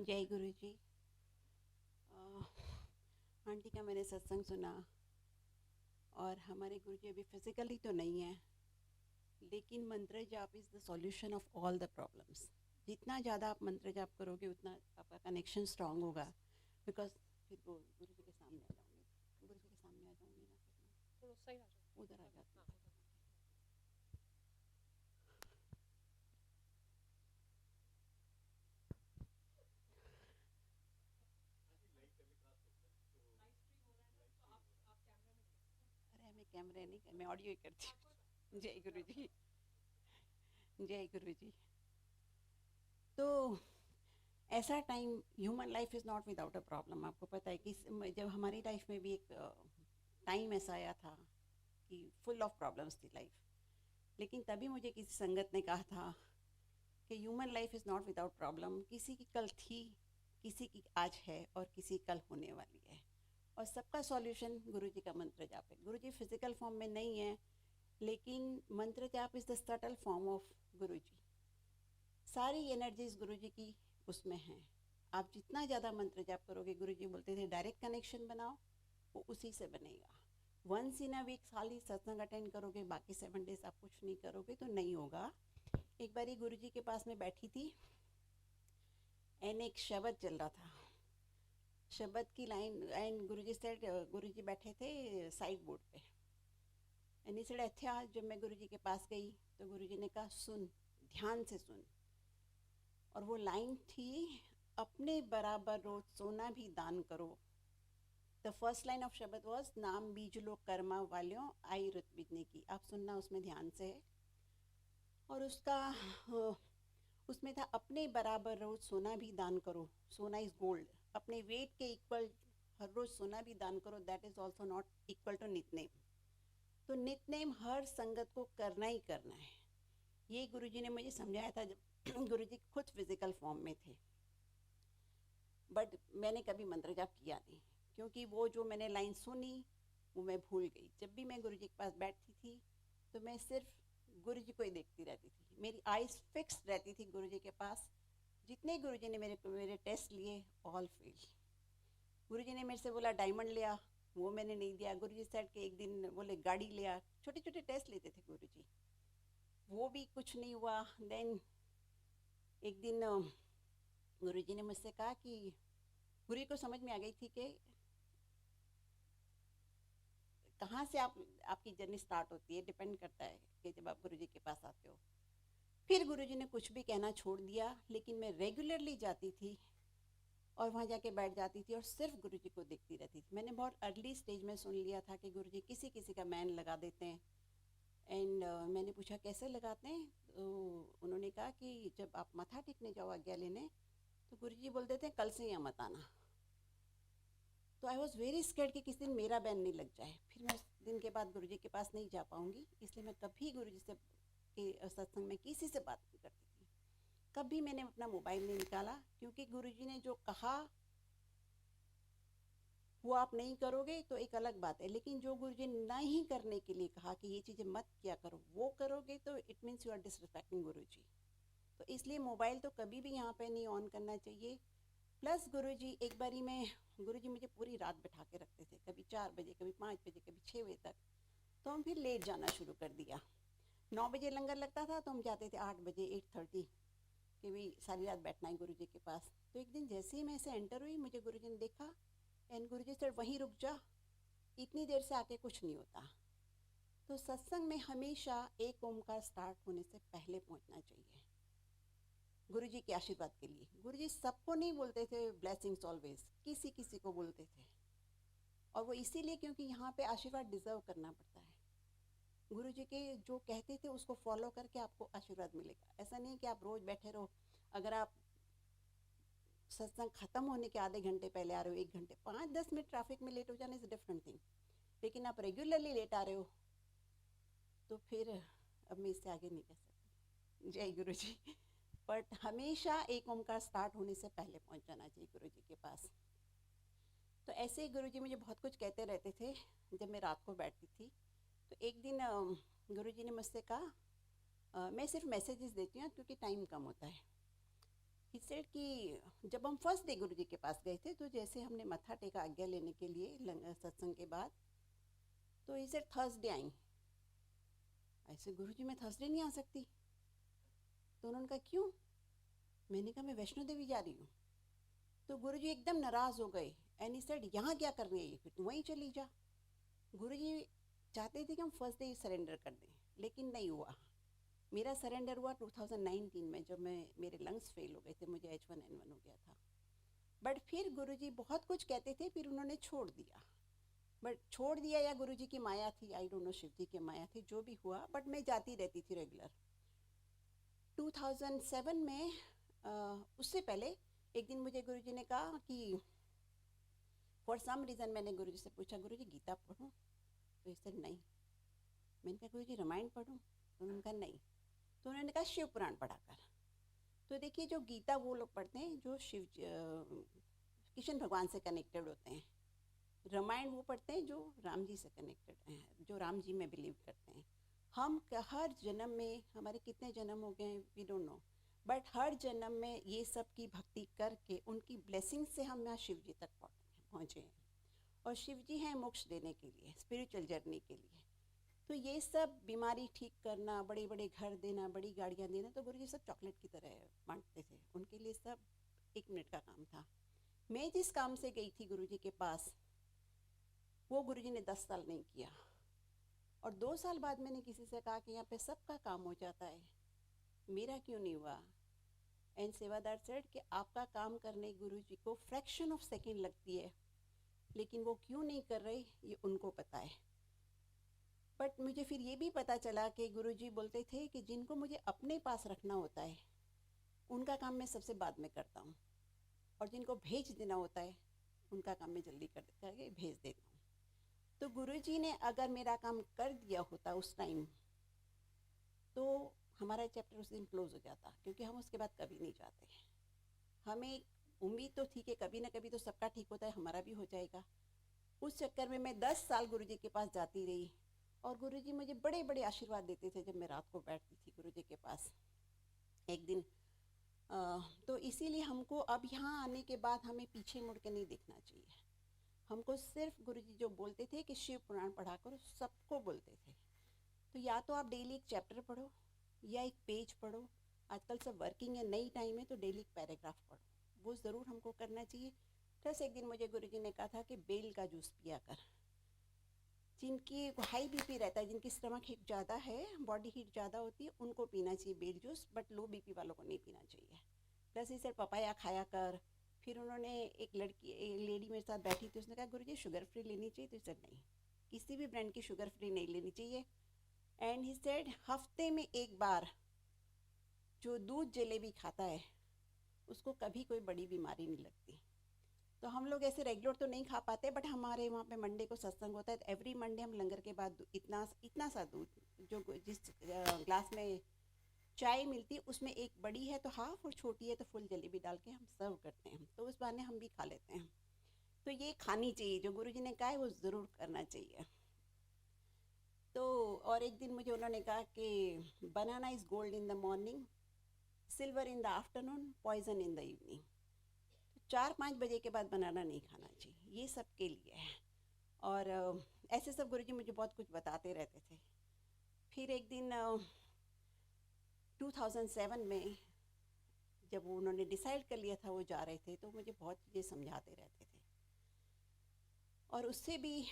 जय गुरु जी। आंटी का मैंने सत्संग सुना और हमारे गुरु जी अभी फिजिकली तो नहीं है, लेकिन मंत्र जाप is the solution of all the problems. जितना ज़्यादा आप मंत्र जाप करोगे उतना आपका कनेक्शन स्ट्रांग होगा। बिकॉज फिर वो गुरु जी के सामने आ जाऊंगी, गुरु जी के सामने आ जाऊंगी ना, फिर मैं थोड़ा सही आ जाओ। उधर आ जाती हाँ हूँ। उधर। अरे मैं कैमरे नहीं कर, मैं ऑडियो ही करती हाँ कोई बात हूँ। जय गुरु नहीं। जी। जय गुरु जी। तो ऐसा time, human life is not without a problem. आपको पता है कि जब हमारी लाइफ में भी एक टाइम ऐसा आया था कि फुल ऑफ प्रॉब्लम्स थी लाइफ, लेकिन तभी मुझे किसी संगत ने कहा था कि human life is not without problem. किसी की कल थी, किसी की आज है और किसी कल होने वाली है, और सबका सॉल्यूशन गुरु जी का मंत्र जाप है। गुरु जी फिजिकल फॉर्म में नहीं है, लेकिन मंत्र जाप is the subtle form of गुरु जी। सारी एनर्जीज गुरु जी की उसमें हैं। आप जितना ज़्यादा मंत्र जाप करोगे, गुरु जी बोलते थे डायरेक्ट कनेक्शन बनाओ, वो उसी से बनेगा। वंस इन अ वीक खाली सत्संग अटेंड करोगे, बाकी 7 डेज आप कुछ नहीं करोगे तो नहीं होगा। एक बारी गुरु जी के पास में बैठी थी एंड एक शब्द चल रहा था। शब्द की line and Guru ji said, गुरु जी बैठे थे साइड बोर्ड पे एंड ही सेड अच्छा। जब मैं गुरु जी के पास गई तो गुरु जी ने कहा सुन, ध्यान से सुन। और वो लाइन थी, अपने बराबर रोज सोना भी दान करो। द फर्स्ट लाइन ऑफ शब्द वॉज नाम बीज लो कर्मा वाल्यों आई रुत बिजने की। आप सुनना उसमें ध्यान से। और उसका उसमें था अपने बराबर रोज सोना भी दान करो। सोना इज गोल्ड, अपने वेट के इक्वल हर रोज सोना भी दान करो। That is also not equal to Nitnem. तो नितनेम हर संगत को करना ही करना है। ये गुरुजी ने मुझे समझाया था जब गुरुजी खुद फिजिकल फॉर्म में थे। बट मैंने कभी मंत्र जाप किया नहीं, क्योंकि वो जो मैंने लाइन सुनी वो मैं भूल गई। जब भी मैं गुरुजी के पास बैठती थी तो मैं सिर्फ गुरुजी को ही देखती रहती थी। मेरी आइज फिक्स रहती थी गुरुजी के पास। जितने गुरुजी ने मेरे मेरे टेस्ट लिए, ऑल फेल। गुरुजी ने मेरे से बोला डायमंड लिया, वो मैंने नहीं दिया। गुरुजी सेड के एक दिन बोले गाड़ी लिया। छोटे छोटे टेस्ट लेते थे गुरुजी, वो भी कुछ नहीं हुआ। देन एक दिन गुरुजी ने मुझसे कहा कि गुरु को समझ में आ गई थी कि कहाँ से आप आपकी जर्नी स्टार्ट होती है, डिपेंड करता है कि जब आप गुरुजी के पास आते हो। फिर गुरुजी ने कुछ भी कहना छोड़ दिया, लेकिन मैं रेगुलरली जाती थी और वहाँ जाके बैठ जाती थी और सिर्फ गुरुजी को देखती रहती थी। मैंने बहुत अर्ली स्टेज में सुन लिया था कि गुरुजी किसी किसी का मैन लगा देते हैं। एंड मैंने पूछा कैसे लगाते हैं, तो उन्होंने कहा कि जब आप मत्था टेकने जाओ आज्ञा लेने, तो गुरुजी बोल देते हैं कल से यहाँ मत आना। तो आई वॉज वेरी स्कैर्ड कि किसी दिन मेरा बैन नहीं लग जाए, फिर मैं उस दिन के बाद गुरुजी के पास नहीं जा पाऊंगी। इसलिए मैं कभी गुरुजी से के सत्संग में किसी से बात नहीं करती थी। कभी मैंने अपना मोबाइल नहीं निकाला, क्योंकि गुरुजी ने जो कहा वो आप नहीं करोगे तो एक अलग बात है, लेकिन जो गुरुजी ने नहीं करने के लिए कहा कि ये चीज़ें मत किया करो, वो करोगे तो it means you are disrespecting Guruji. तो इसलिए मोबाइल तो कभी भी यहाँ पे नहीं ऑन करना चाहिए। प्लस गुरुजी एक बारी में, गुरुजी मुझे पूरी रात बैठा के रखते थे, कभी 4 बजे, कभी 5 बजे, कभी 6 बजे तक। तो हम फिर लेट जाना शुरू कर दिया। 9 बजे लंगर लगता था तो हम जाते थे 8 बजे, 8:30, कि भाई सारी रात बैठना है गुरुजी के पास। तो एक दिन जैसे ही मैं ऐसे एंटर हुई, मुझे गुरुजी ने देखा एंड गुरुजी सर वहीं रुक जा, इतनी देर से आके कुछ नहीं होता। तो सत्संग में हमेशा एक ओमकार स्टार्ट होने से पहले पहुंचना चाहिए गुरुजी के आशीर्वाद के लिए। गुरुजी सबको नहीं बोलते थे ब्लेसिंग्स ऑलवेज, किसी किसी को बोलते थे। और वो इसीलिए क्योंकि यहाँ पे आशीर्वाद डिजर्व करना पड़ता है। गुरुजी के जो कहते थे उसको फॉलो करके आपको आशीर्वाद मिलेगा। ऐसा नहीं कि आप रोज बैठे रहो। अगर आप सत्संग खत्म होने के आधे घंटे पहले आ रहे हो, 1 घंटे, 5-10 मिनट ट्रैफिक में लेट हो जाने इज डिफरेंट थिंग, लेकिन आप रेगुलरली लेट आ रहे हो तो फिर अब मैं इससे आगे नहीं कह सकती। जय गुरु जी। बट हमेशा एक ओमकार स्टार्ट होने से पहले पहुंच जाना चाहिए गुरु जी के पास। तो ऐसे ही गुरु जी मुझे बहुत कुछ कहते रहते थे जब मैं रात को बैठती थी। तो एक दिन गुरु जी ने मुझसे कहा, मैं सिर्फ मैसेजेस देती हूँ क्योंकि टाइम कम होता है। ही सेड कि जब हम फर्स्ट डे गुरुजी के पास गए थे, तो जैसे हमने मत्था टेका आज्ञा लेने के लिए सत्संग के बाद, तो ही सेड थर्सडे आई। ऐसे गुरुजी मैं थर्सडे नहीं आ सकती। तो उन्होंने कहा क्यों? मैंने कहा मैं वैष्णो देवी जा रही हूँ। तो गुरुजी एकदम नाराज़ हो गए एंड ही सेड यहाँ क्या कर रही है, फिर तू वहीं चली जा। गुरुजी चाहते थे कि हम फर्स्ट डे सरेंडर कर दें, लेकिन नहीं हुआ। मेरा सरेंडर हुआ 2019 में, जब मेरे लंग्स फेल हो गए थे, मुझे H1N1 हो गया था। बट फिर गुरुजी बहुत कुछ कहते थे, फिर उन्होंने छोड़ दिया। बट छोड़ दिया या गुरुजी की माया थी, आई डोंट नो, शिव जी की माया थी, जो भी हुआ, बट मैं जाती रहती थी रेगुलर। 2007 में उससे पहले एक दिन मुझे गुरुजी ने कहा कि फॉर सम रीज़न, मैंने गुरुजी से पूछा गुरुजी गीता पढ़ूं? तो इससे नहीं। मैंने कहा गुरुजी रामायण पढ़ूं? तो उन्होंने कहा नहीं। तो उन्होंने कहा शिव पुराण पढ़ा कर। तो देखिए, जो गीता वो लोग पढ़ते हैं जो कृष्ण भगवान से कनेक्टेड होते हैं। रामायण वो पढ़ते हैं जो राम जी से कनेक्टेड हैं, जो राम जी में बिलीव करते हैं। हम हर जन्म में, हमारे कितने जन्म हो गए वी डोंट नो, बट हर जन्म में ये सब की भक्ति करके उनकी ब्लेसिंग से हम यहाँ शिव जी तक पहुँचे हैं। और शिव जी हैं मोक्ष देने के लिए, स्पिरिचुअल जर्नी के लिए। तो ये सब बीमारी ठीक करना, बड़े बड़े घर देना, बड़ी गाड़ियाँ देना, तो गुरुजी सब चॉकलेट की तरह बांटते थे। उनके लिए सब 1 मिनट का काम था। मैं जिस काम से गई थी गुरुजी के पास, वो गुरुजी ने 10 साल नहीं किया। और 2 साल बाद मैंने किसी से कहा कि यहाँ पे सबका काम हो जाता है, मेरा क्यों नहीं हुआ? एंड सेवादार सेड कि आपका काम करने गुरुजी को फ्रैक्शन ऑफ सेकेंड लगती है, लेकिन वो क्यों नहीं कर रहे ये उनको पता है। बट मुझे फिर ये भी पता चला कि गुरुजी बोलते थे कि जिनको मुझे अपने पास रखना होता है उनका काम मैं सबसे बाद में करता हूँ, और जिनको भेज देना होता है उनका काम मैं जल्दी करके भेज देता हूँ। तो गुरुजी ने अगर मेरा काम कर दिया होता उस टाइम, तो हमारा चैप्टर उस दिन क्लोज हो जाता, क्योंकि हम उसके बाद कभी नहीं जाते। हमें उम्मीद तो थी कि कभी ना कभी तो सबका ठीक होता है, हमारा भी हो जाएगा। उस चक्कर में मैं 10 साल गुरुजी के पास जाती रही, और गुरुजी मुझे बड़े बड़े आशीर्वाद देते थे जब मैं रात को बैठती थी गुरुजी के पास। एक दिन तो इसीलिए हमको अब यहाँ आने के बाद हमें पीछे मुड़ के नहीं देखना चाहिए। हमको सिर्फ गुरुजी जो बोलते थे कि शिव पुराण पढ़ा करो, सबको बोलते थे। तो या तो आप डेली एक चैप्टर पढ़ो या एक पेज पढ़ो। आजकल सब वर्किंग है, नई टाइम है, तो डेली एक पैराग्राफ पढ़ो, वो ज़रूर हमको करना चाहिए। प्लस एक दिन मुझे गुरुजी ने कहा था कि बेल का जूस पिया कर। जिनकी हाई बीपी रहता है, जिनकी स्टमक हीट ज़्यादा है, बॉडी हीट ज़्यादा होती है, उनको पीना चाहिए बेल जूस, बट लो बीपी वालों को नहीं पीना चाहिए। प्लस इसे पपाया खाया कर। फिर उन्होंने एक लेडी मेरे साथ बैठी थी, उसने कहा गुरुजी शुगर फ्री लेनी चाहिए? तो इसे नहीं, किसी भी ब्रांड की शुगर फ्री नहीं लेनी चाहिए। एंड ही सेड हफ्ते में एक बार जो दूध जलेबी खाता है उसको कभी कोई बड़ी बीमारी नहीं लगती। तो हम लोग ऐसे रेगुलर तो नहीं खा पाते, बट हमारे वहाँ पे मंडे को सत्संग होता है, तो एवरी मंडे हम लंगर के बाद इतना सा दूध, जो जिस ग्लास में चाय मिलती है उसमें एक बड़ी है तो हाफ, और छोटी है तो फुल जलेबी डाल के हम सर्व करते हैं, तो उस बहाने हम भी खा लेते हैं। तो ये खानी चाहिए, जो गुरुजी ने कहा है वो ज़रूर करना चाहिए। तो और एक दिन मुझे उन्होंने कहा कि banana is gold in the morning, silver in the afternoon, poison in the evening. 4-5 बजे के बाद बनाना नहीं खाना चाहिए, ये सब के लिए है। और ऐसे सब गुरुजी मुझे बहुत कुछ बताते रहते थे। फिर एक दिन 2007 में जब उन्होंने डिसाइड कर लिया था वो जा रहे थे, तो मुझे बहुत चीज़ें समझाते रहते थे, और उससे भी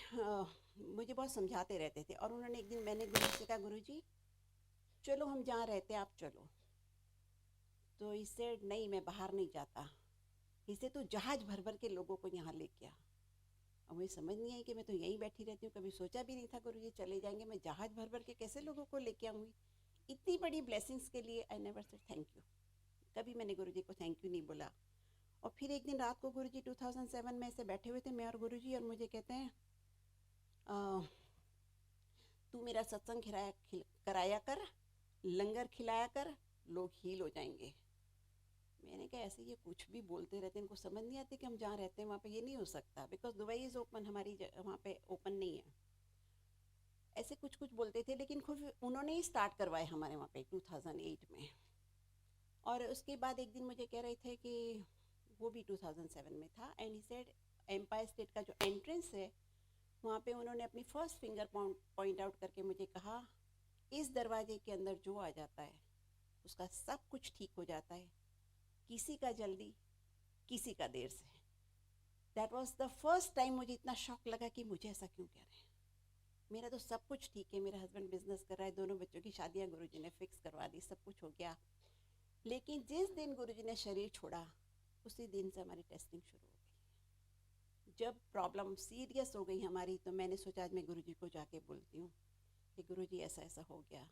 मुझे बहुत समझाते रहते थे। और उन्होंने एक दिन, मैंने गुरुजी से कहा गुरुजी चलो हम जहाँ रहते आप चलो। तो इससे नहीं, मैं बाहर नहीं जाता। इसे तो जहाज़ भर भर के लोगों को यहाँ लेके आ। और मुझे समझ नहीं आई कि मैं तो यहीं बैठी रहती हूँ, कभी सोचा भी नहीं था गुरुजी चले जाएंगे, मैं जहाज़ भर भर के कैसे लोगों को लेके आऊँगी। इतनी बड़ी ब्लेसिंग्स के लिए I never said thank you, कभी मैंने गुरुजी को थैंक यू नहीं बोला। और फिर एक दिन रात को गुरुजी 2007 में ऐसे बैठे हुए थे, मैं और गुरुजी, और मुझे कहते हैं तू मेरा सत्संग कराया कर, लंगर खिलाया कर, लोग हील हो जाएंगे। मैंने कहा ऐसे ये कुछ भी बोलते रहते हैं, इनको समझ नहीं आती कि हम जहाँ रहते हैं वहाँ पे ये नहीं हो सकता, बिकॉज दुबई इज़ ओपन, हमारी वहाँ पे ओपन नहीं है। ऐसे कुछ कुछ बोलते थे, लेकिन खुद उन्होंने ही स्टार्ट करवाए हमारे वहाँ पे 2008 में। और उसके बाद एक दिन मुझे कह रहे थे कि वो भी 2007 में था, and he said Empire State का जो एंट्रेंस है वहाँ पे उन्होंने अपनी फर्स्ट फिंगर पॉइंट आउट करके मुझे कहा, इस दरवाजे के अंदर जो आ जाता है उसका सब कुछ ठीक हो जाता है, किसी का जल्दी किसी का देर से। That was the first time मुझे इतना शौक लगा कि मुझे ऐसा क्यों कह रहे हैं, मेरा तो सब कुछ ठीक है, मेरा हस्बैंड बिजनेस कर रहा है, दोनों बच्चों की शादियाँ गुरुजी ने फिक्स करवा दी, सब कुछ हो गया। लेकिन जिस दिन गुरुजी ने शरीर छोड़ा उसी दिन से हमारी टेस्टिंग शुरू हो गई। जब प्रॉब्लम सीरियस हो गई हमारी तो मैंने सोचा आज मैं गुरुजी को जाके बोलती हूँ कि गुरुजी ऐसा ऐसा हो गया,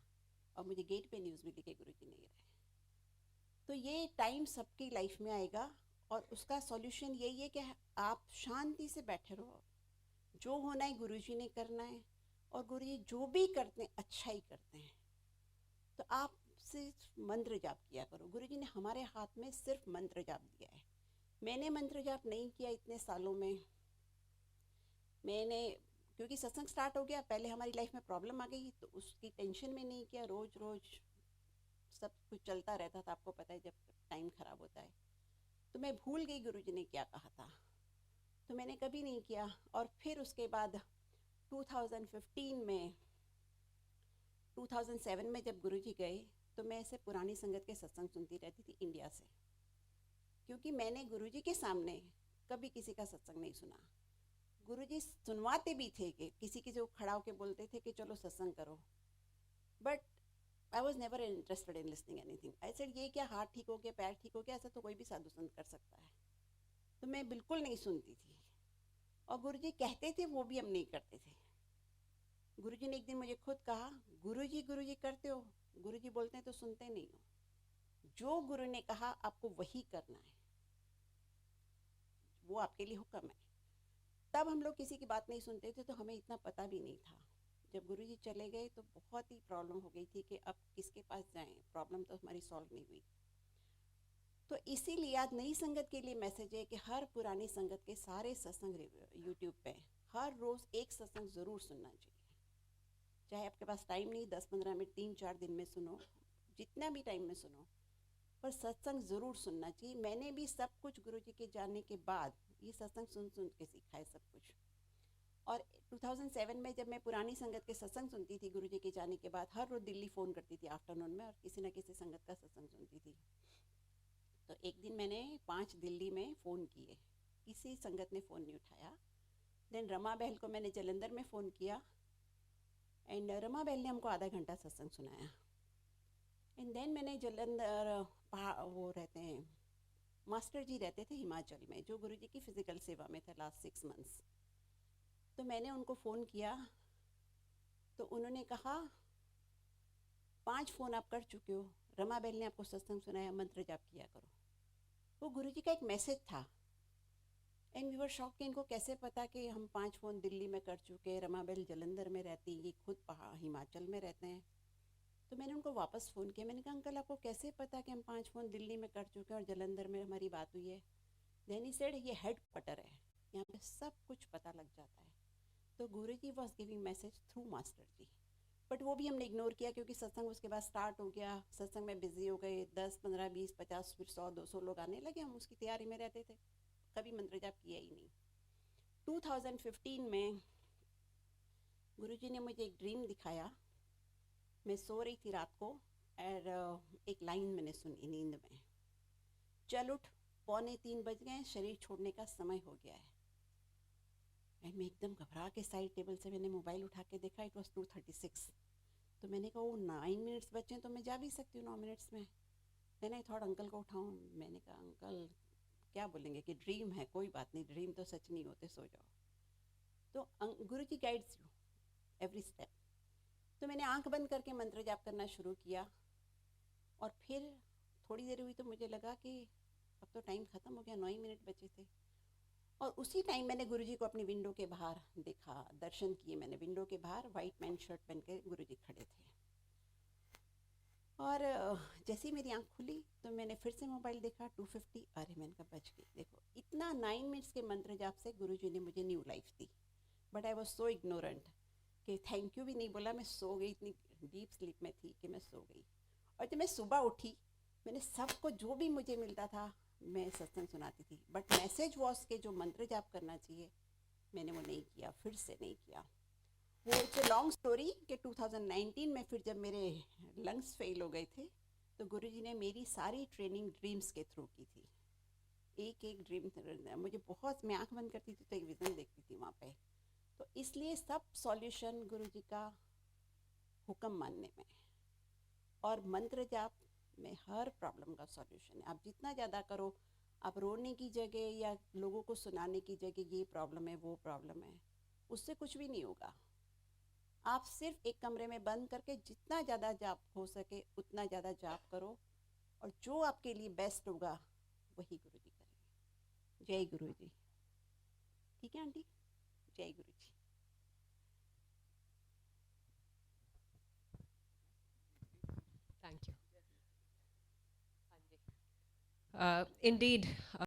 और मुझे गेट पे न्यूज़ मिली कि गुरुजी नहीं रहे। तो ये टाइम सबकी लाइफ में आएगा और उसका सॉल्यूशन यही है कि आप शांति से बैठे रहो, जो होना है गुरुजी ने करना है, और गुरुजी जो भी करते हैं अच्छा ही करते हैं। तो आप सिर्फ मंत्र जाप किया करो, गुरुजी ने हमारे हाथ में सिर्फ मंत्र जाप दिया है। मैंने मंत्र जाप नहीं किया इतने सालों में, मैंने क्योंकि सत्संग स्टार्ट हो गया, पहले हमारी लाइफ में प्रॉब्लम आ गई तो उसकी टेंशन में नहीं किया, रोज रोज सब कुछ चलता रहता था, आपको पता है जब टाइम खराब होता है। तो मैं भूल गई गुरुजी ने क्या कहा था, तो मैंने कभी नहीं किया। और फिर उसके बाद 2015 में 2007 में जब गुरुजी गए तो मैं ऐसे पुरानी संगत के सत्संग सुनती रहती थी इंडिया से, क्योंकि मैंने गुरुजी के सामने कभी किसी का सत्संग नहीं सुना। गुरुजी सुनवाते भी थे कि किसी की जो खड़ा होके बोलते थे कि चलो सत्संग करो, but I was never interested in listening anything. I said ये क्या हाथ ठीक हो गया, पैर ठीक हो गया, ऐसा तो कोई भी साधु संत कर सकता है। तो मैं बिल्कुल नहीं सुनती थी, और गुरुजी कहते थे वो भी हम नहीं करते थे। गुरुजी ने एक दिन मुझे खुद कहा, गुरुजी करते हो, गुरुजी बोलते हैं तो सुनते नहीं हो, जो गुरु ने कहा आपको वही करना है, वो आपके लिए हुक्म है। तब हम लोग किसी की बात नहीं सुनते थे, तो हमें इतना पता भी नहीं था। जब गुरुजी चले गए तो बहुत ही प्रॉब्लम हो गई थी कि अब किसके पास जाएं, प्रॉब्लम तो हमारी सॉल्व नहीं हुई। तो इसीलिए आज नई संगत के लिए मैसेज है कि हर पुरानी संगत के सारे सत्संग यूट्यूब पे हर रोज़ एक सत्संग ज़रूर सुनना चाहिए। चाहे आपके पास टाइम नहीं, 10-15 मिनट 3-4 दिन में सुनो, जितना भी टाइम में सुनो, पर सत्संग ज़रूर सुनना चाहिए। मैंने भी सब कुछ गुरुजी के जाने के बाद ये सत्संग सुन सुन के सीखा है सब कुछ। और 2007 में जब मैं पुरानी संगत के सत्संग सुनती थी गुरुजी के जाने के बाद, हर रोज़ दिल्ली फ़ोन करती थी आफ्टरनून में और किसी न किसी संगत का सत्संग सुनती थी। तो एक दिन मैंने 5 दिल्ली में फ़ोन किए, किसी संगत ने फ़ोन नहीं उठाया। देन रमा बहल को मैंने जलंधर में फ़ोन किया, एंड रमा बहल ने हमको आधा घंटा सत्संग सुनाया। एंड देन मैंने जलंधर वो रहते हैं मास्टर जी रहते थे हिमाचल में, जो गुरुजी की फ़िज़िकल सेवा में थे लास्ट 6 मंथ्स। तो मैंने उनको फ़ोन किया तो उन्होंने कहा 5 फ़ोन आप कर चुके हो, रमा बहल ने आपको सत्संग सुनाया, मंत्र जाप किया करो। वो गुरुजी का एक मैसेज था, एंड वी वर शॉक कि इनको कैसे पता कि हम 5 फ़ोन दिल्ली में कर चुके हैं, रमा बहल जलंधर में रहती, ये खुद हिमाचल में रहते हैं। तो मैंने उनको वापस फ़ोन किया, मैंने कहा अंकल आपको कैसे पता कि हम 5 फ़ोन दिल्ली में कर चुके हैं और जलंधर में हमारी बात हुई है। देन ही सेड ये हेड क्वार्टर है, यहाँ पे सब कुछ पता लग जाता है। तो Guruji was giving message through master ji, but वो भी हमने इग्नोर किया क्योंकि सत्संग उसके बाद स्टार्ट हो गया, सत्संग में बिजी हो गए, 10, 15, 20, 50, फिर 100, 200 लोग आने लगे, हम उसकी तैयारी में रहते थे, कभी मंत्र जाप किया ही नहीं। 2015 में गुरुजी ने मुझे एक ड्रीम दिखाया, मैं सो रही थी रात को और एक लाइन मैंने सुनी नींद में, चल उठ, 2:45 बज गए, शरीर छोड़ने का समय हो गया है। एंड मैं एकदम घबरा के साइड टेबल से मैंने मोबाइल उठा के देखा, इट वॉज 2:36। तो मैंने कहा वो 9 मिनट्स बचे हैं तो मैं जा भी सकती हूँ 9 मिनट्स में। देन आई थॉट अंकल को उठाऊँ, मैंने कहा अंकल क्या बोलेंगे कि ड्रीम है, कोई बात नहीं, ड्रीम तो सच नहीं होते, सो जाओ। तो गुरुजी गाइड्स यू एवरी स्टेप। तो मैंने आंख बंद करके मंत्र जाप करना शुरू किया, और फिर थोड़ी देर हुई तो मुझे लगा कि अब तो टाइम ख़त्म हो गया, 9 ही मिनट बचे थे। और उसी टाइम मैंने गुरुजी को अपनी विंडो के बाहर देखा, दर्शन किए मैंने, विंडो के बाहर वाइट पैंट शर्ट पहन के गुरुजी खड़े थे। और जैसे ही मेरी आंख खुली तो मैंने फिर से मोबाइल देखा, 2:50, अरे मैंने कहा बच गई। देखो इतना 9 मिनट्स के मंत्र जाप से गुरुजी ने मुझे new life the, but I was so ignorant कि थैंक यू भी नहीं बोला, मैं सो गई, इतनी डीप स्लीप में थी कि मैं सो गई। और जब मैं सुबह उठी मैंने सबको जो भी मुझे मिलता था मैं सत्संग सुनाती थी, बट मैसेज वॉस के जो मंत्र जाप करना चाहिए मैंने वो नहीं किया, फिर से नहीं किया। वो इट्स ए लॉन्ग स्टोरी कि 2019 में फिर जब मेरे लंग्स फेल हो गए थे तो गुरुजी ने मेरी सारी ट्रेनिंग ड्रीम्स के थ्रू की थी। एक एक ड्रीम मुझे बहुत, मैं आंख बंद करती थी तो एक विजन देखती थी वहाँ पे। तो इसलिए सब सॉल्यूशन गुरुजी का हुक्म मानने में और मंत्र जाप में हर प्रॉब्लम का सॉल्यूशन है। आप जितना ज़्यादा करो, आप रोने की जगह या लोगों को सुनाने की जगह ये प्रॉब्लम है वो प्रॉब्लम है, उससे कुछ भी नहीं होगा। आप सिर्फ एक कमरे में बंद करके जितना ज़्यादा जाप हो सके उतना ज़्यादा जाप करो और जो आपके लिए बेस्ट होगा वही गुरु जी करेंगे। जय गुरु जी। ठीक है आंटी, जय गुरु जी। Thank you. Indeed,